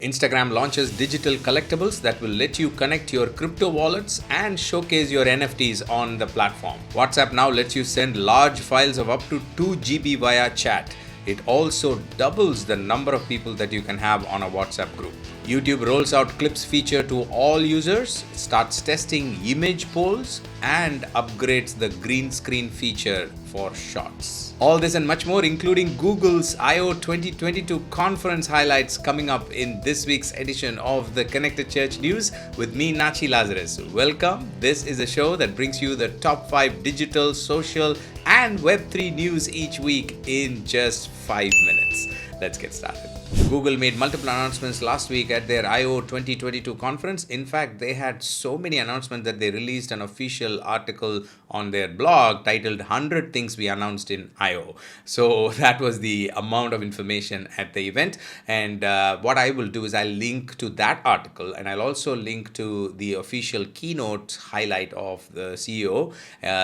Instagram launches Digital Collectibles that will let you connect your crypto wallets and showcase your NFTs on the platform. WhatsApp now lets you send large files of up to 2 GB via chat. It also doubles the number of people that you can have on a WhatsApp group. YouTube rolls out Clips feature to all users, starts testing image polls, and upgrades the green screen feature for shots. All this and much more, including Google's I/O 2022 conference highlights, coming up in this week's edition of the Connected Church News with me, Natchi Lazarus. Welcome. This is a show that brings you the top 5 digital, social, and Web3 news each week in just 5 minutes. Let's get started. Google made multiple announcements last week at their I/O 2022 conference. In fact, they had so many announcements that they released an official article on their blog titled 100 Things We Announced in I/O. So that was the amount of information at the event. And what I will do is I'll link to that article, and I'll also link to the official keynote highlight of the CEO.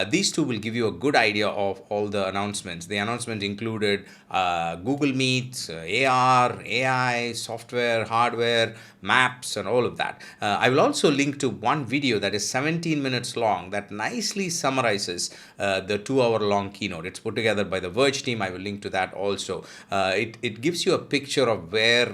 These two will give you a good idea of all the announcements. The announcement included Google Meet, AR, AI, software, hardware, maps, and all of that. I will also link to one video that is 17 minutes long that nicely summarizes the 2-hour-long keynote. It's put together by the Verge team. I will link to that also. It gives you a picture of where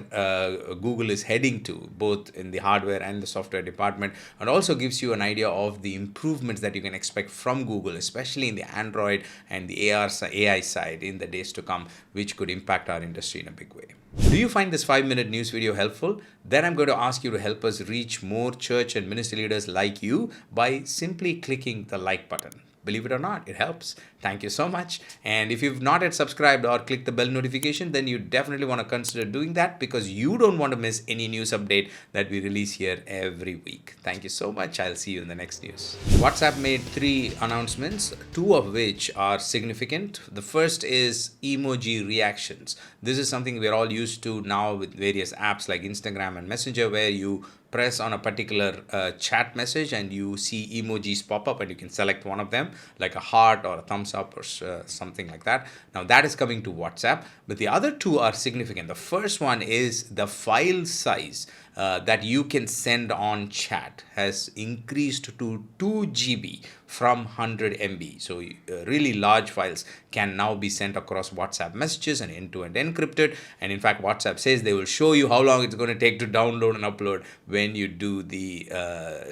Google is heading to, both in the hardware and the software department, and also gives you an idea of the improvements that you can expect from Google, especially in the Android and the AI side in the days to come, which could impact our industry in a big way. Do you find this 5-minute news video helpful? Then I'm going to ask you to help us reach more church and ministry leaders like you by simply clicking the like button. Believe it or not, it helps. Thank you so much. And if you've not yet subscribed or clicked the bell notification, then you definitely want to consider doing that, because you don't want to miss any news update that we release here every week. Thank you so much. I'll see you in the next news. WhatsApp made 3 announcements, 2 of which are significant. The first is emoji reactions. This is something we're all used to now with various apps like Instagram and Messenger, where you press on a particular chat message and you see emojis pop up, and you can select one of them, like a heart or a thumbs up or something like that. Now that is coming to WhatsApp, but the other 2 are significant. The first one is the file size that you can send on chat has increased to 2 GB from 100 MB. So really large files can now be sent across WhatsApp messages and end-to-end encrypted. And in fact, WhatsApp says they will show you how long it's going to take to download and upload when you do the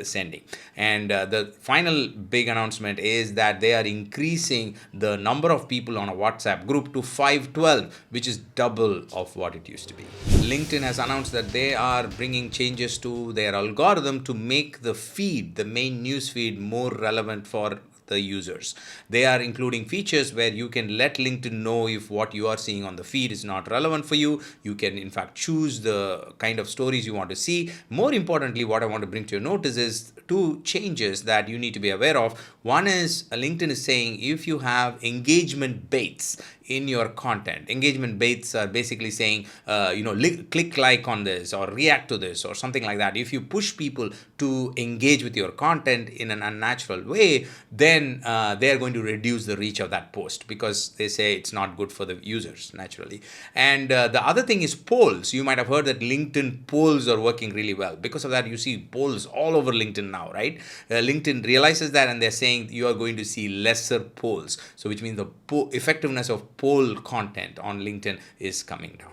sending. And the final big announcement is that they are increasing the number of people on a WhatsApp group to 512, which is double of what it used to be. LinkedIn has announced that they are bringing changes to their algorithm to make the feed, the main news feed, more relevant for the users. They are including features where you can let LinkedIn know if what you are seeing on the feed is not relevant for you. You can in fact choose the kind of stories you want to see. More importantly, what I want to bring to your notice is 2 changes that you need to be aware of. One is LinkedIn is saying if you have engagement baits in your content. Engagement baits are basically saying, click like on this or react to this or something like that. If you push people to engage with your content in an unnatural way, then they are going to reduce the reach of that post, because they say it's not good for the users naturally. And the other thing is polls. You might have heard that LinkedIn polls are working really well. Because of that, you see polls all over LinkedIn now, right? LinkedIn realizes that, and they're saying you are going to see lesser polls. So which means the effectiveness of poll content on LinkedIn is coming down.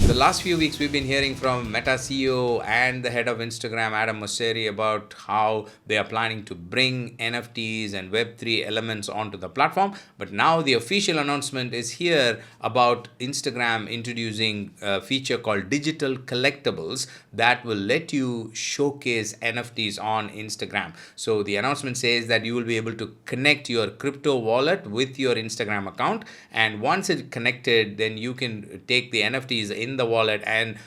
The last few weeks, we've been hearing from Meta CEO and the head of Instagram, Adam Mosseri, about how they are planning to bring NFTs and Web3 elements onto the platform. But now the official announcement is here about Instagram introducing a feature called Digital Collectibles that will let you showcase NFTs on Instagram. So the announcement says that you will be able to connect your crypto wallet with your Instagram account. And once it's connected, then you can take the NFTs in the wallet and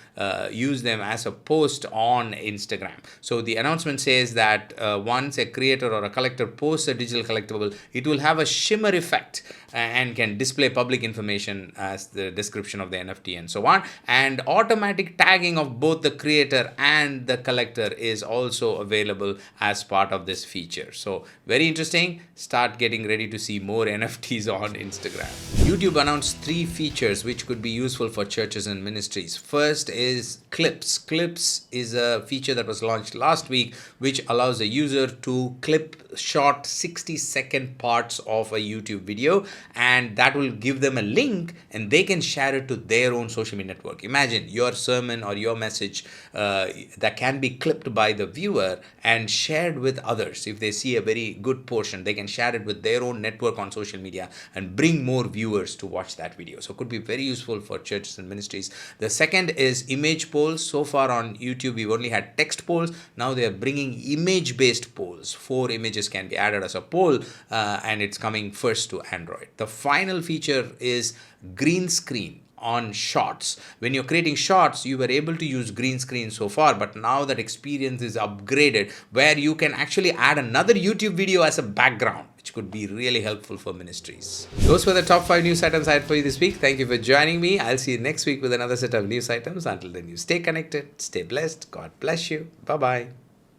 use them as a post on Instagram. So the announcement says that once a creator or a collector posts a digital collectible, it will have a shimmer effect and can display public information as the description of the NFT and so on. And automatic tagging of both the creator and the collector is also available as part of this feature. So very interesting. Start getting ready to see more NFTs on Instagram. YouTube announced 3 features which could be useful for churches and ministries. First is clips. Clips is a feature that was launched last week, which allows a user to clip short 60-second parts of a YouTube video, and that will give them a link and they can share it to their own social media network. Imagine your sermon or your message that can be clipped by the viewer and shared with others. If they see a very good portion, they can share it with their own network on social media and bring more viewers to watch that video. So it could be very useful for churches and ministries. The second is image polls. So far on YouTube, we've only had text polls. Now they are bringing image-based polls. 4 images can be added as a poll, and it's coming first to Android. The final feature is green screen on shorts. When you're creating shorts, you were able to use green screen so far, but now that experience is upgraded where you can actually add another YouTube video as a background, which could be really helpful for ministries. Those were the top 5 news items I had for you this week. Thank you for joining me. I'll see you next week with another set of news items. Until then, you stay connected, stay blessed. God bless you. Bye-bye.